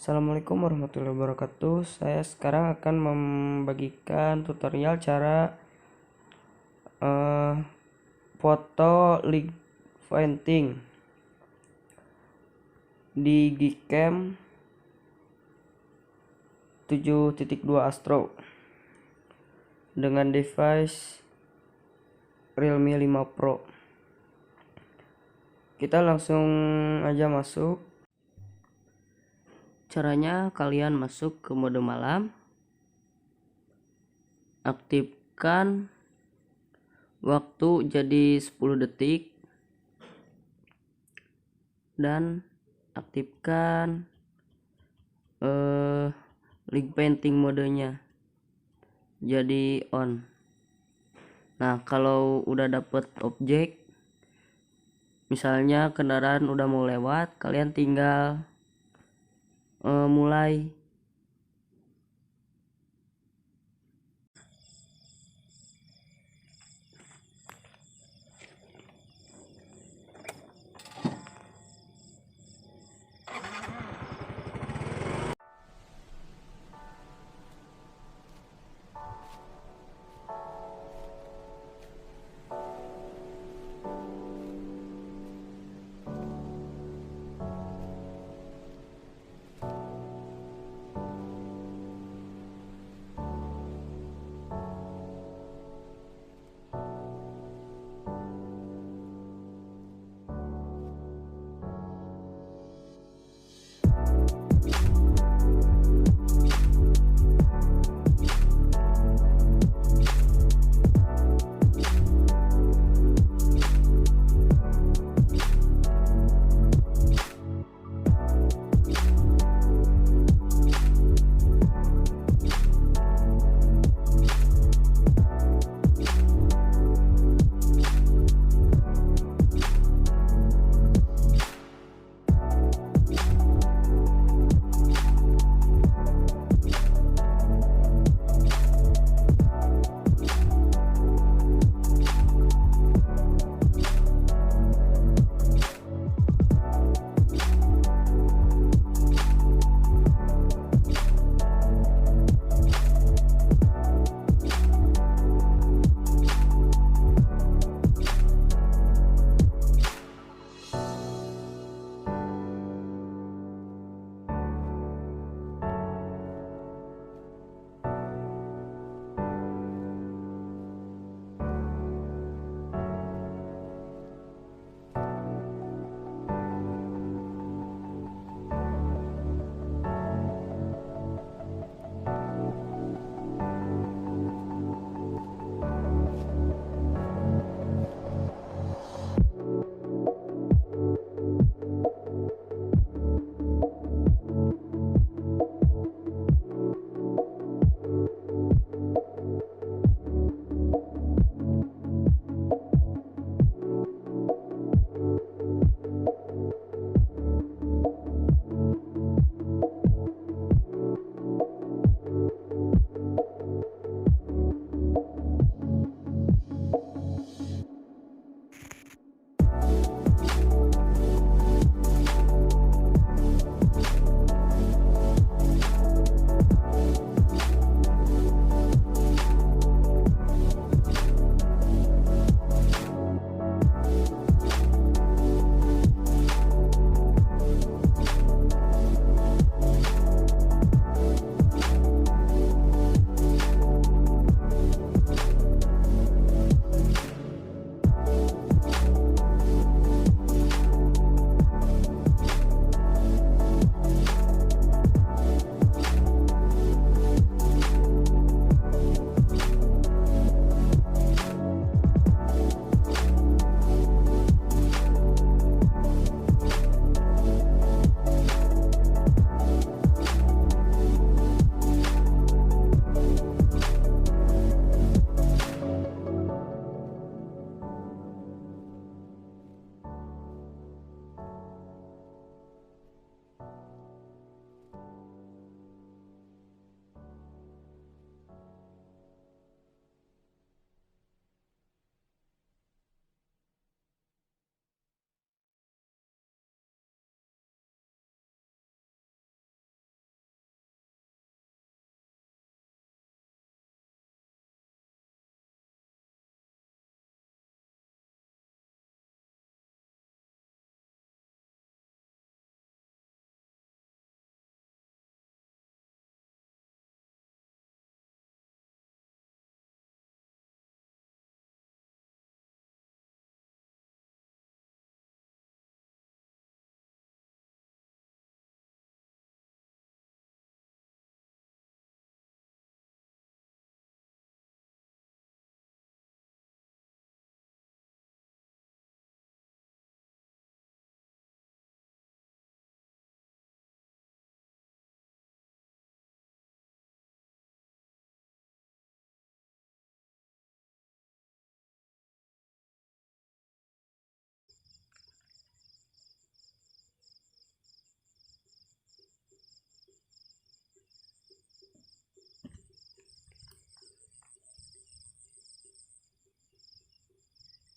Assalamualaikum warahmatullahi wabarakatuh. Saya sekarang akan membagikan tutorial cara foto leak painting di Gcam 7.2 Astro dengan device Realme5pro. Kita langsung aja masuk. Caranya, kalian masuk ke mode malam, aktifkan waktu jadi 10 detik dan aktifkan leak painting modenya jadi on. Nah, kalau udah dapet objek, misalnya kendaraan udah mau lewat, kalian tinggal mulai.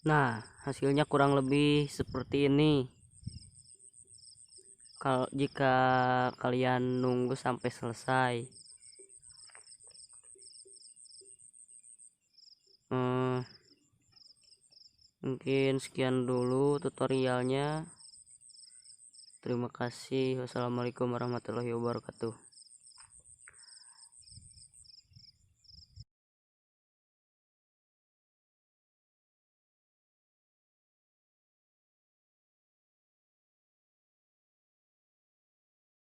Nah, hasilnya kurang lebih seperti ini. Kalau jika kalian nunggu sampai selesai, mungkin sekian dulu tutorialnya. Terima kasih. Wassalamualaikum warahmatullahi wabarakatuh.